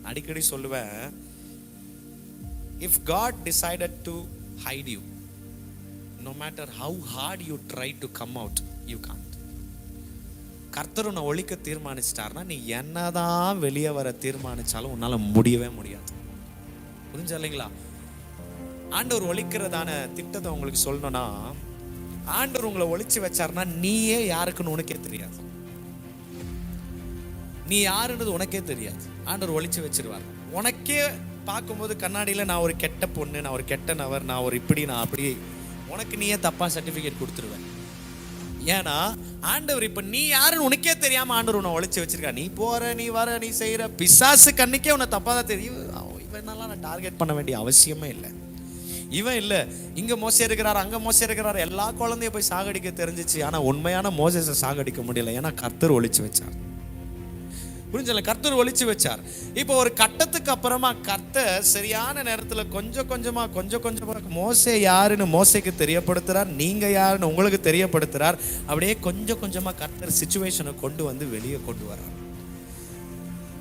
அடிக்கடி சொல்லுவேன், if God decided to hide you, no matter how hard you try to come out, you can't. கர்த்தர் உன்னை ஒழிக்க தீர்மானிச்சிட்டார்னா நீ என்னதான் வெளியே வர தீர்மானிச்சாலும் உன்னால முடியவே முடியாது. புரிஞ்சா இல்லைங்களா? ஆண்டவர் ஒழிக்கிறதான திட்டத்தை உங்களுக்கு சொல்லணும்னா, ஆண்டவர் உங்களை ஒழிச்சு வச்சாருன்னா நீயே யாருக்குன்னு உனக்கே தெரியாது. நீ யாருன்றது உனக்கே தெரியாது. ஆண்டவர் ஒழிச்சு வச்சிருவார். உனக்கே பார்க்கும்போது கண்ணாடியில் நான் ஒரு கெட்ட பொண்ணு, நான் ஒரு கெட்ட நபர், நான் ஒரு இப்படி, நான் அப்படி, உனக்கு நீயே தப்பா சர்டிஃபிகேட் கொடுத்துருவேன். ஏன்னா ஆண்டவர் இப்ப நீ யாருன்னு உனக்கே தெரியாம ஆண்டவர் உன்னை ஒழிச்சு வச்சிருக்கா. நீ போற, நீ வர, நீ செய்யற, பிசாசு கண்ணுக்கே உன்னை தப்பா தான் தெரியும். இவனால நான் டார்கெட் பண்ண வேண்டிய அவசியமே இல்லை. இவன் இல்லை, இங்க மோசே இருக்கிறார், அங்க மோசே இருக்கிறார், எல்லா குழந்தைய போய் சாகடிக்க தெரிஞ்சிச்சு. ஆனா உண்மையான மோசேஸை சாகடிக்க முடியல. ஏன்னா கர்த்தர் ஒழிச்சு வச்சார். புரிஞ்சல? கர்த்தர் ஒழிச்சு வச்சார். இப்போ ஒரு கட்டத்துக்கு அப்புறமா கர்த்தர் சரியான நேரத்துல கொஞ்சம் கொஞ்சமா மோசே யாருன்னு மோசேக்கு தெரியப்படுத்துறார், நீங்க யாருன்னு உங்களுக்கு தெரியப்படுத்துறார். அப்படியே கொஞ்சம் கொஞ்சமா கர்த்தர் சிச்சுவேஷனை கொண்டு வந்து வெளியே கொண்டு வர்றார்.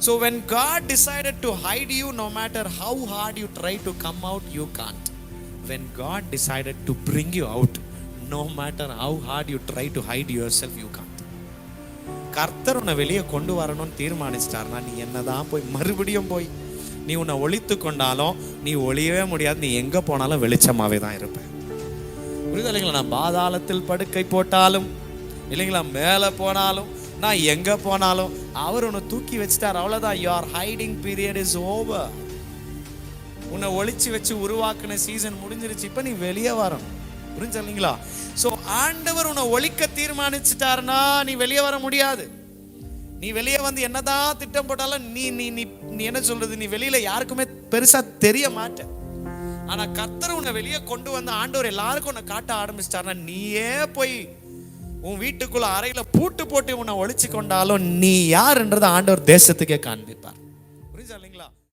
So when God decided to hide you, no matter how hard you try to come out, you can't. When God decided to bring you out, no matter how hard you try to hide yourself, you can't. கர்த்தர் உன்னை வெளியே கொண்டு வரணும்னு தீர்மானிச்சிட்டார்னா நீ என்னதான் போய் மறுபடியும் போய் நீ உன்னை ஒழித்து கொண்டாலும் நீ ஒளியவே முடியாது. நீ எங்க போனாலும் வெளிச்சமாவே தான் இருப்ப. புரியுது இல்லைங்களா? நான் பாதாளத்தில் படுக்கை போட்டாலும் இல்லைங்களா, மேலே போனாலும், நான் எங்க போனாலும் அவர் உன்னை தூக்கி வச்சுட்டார். அவ்வளவுதான். your hiding period is over. உன்னை ஒளிச்சு வச்சு உருவாக்குன சீசன் முடிஞ்சிருச்சு. இப்ப நீ வெளியே வரணும். புரிஞ்சு இல்லைங்களா? சோ ஆண்டவர் உன்னை ஒழிக்க தீர்மானிச்சுட்டாருன்னா நீ வெளியே வர முடியாது. நீ வெளியே வந்து என்னதான் திட்டம் போட்டாலும் நீ நீ நீ என்ன சொல்றது, நீ வெளியில யாருக்குமே பெருசா தெரிய மாட்ட. ஆனா கர்த்தர் உன்னை வெளியே கொண்டு வந்து ஆண்டவர் எல்லாருக்கும் உன்னை காட்ட ஆரம்பிச்சிட்டாருன்னா நீயே போய் உன் வீட்டுக்குள்ள அறையில பூட்டு போட்டு உன்னை ஒழிச்சு கொண்டாலும் நீ யாருன்றத ஆண்டவர் தேசத்துக்கே காண்பி.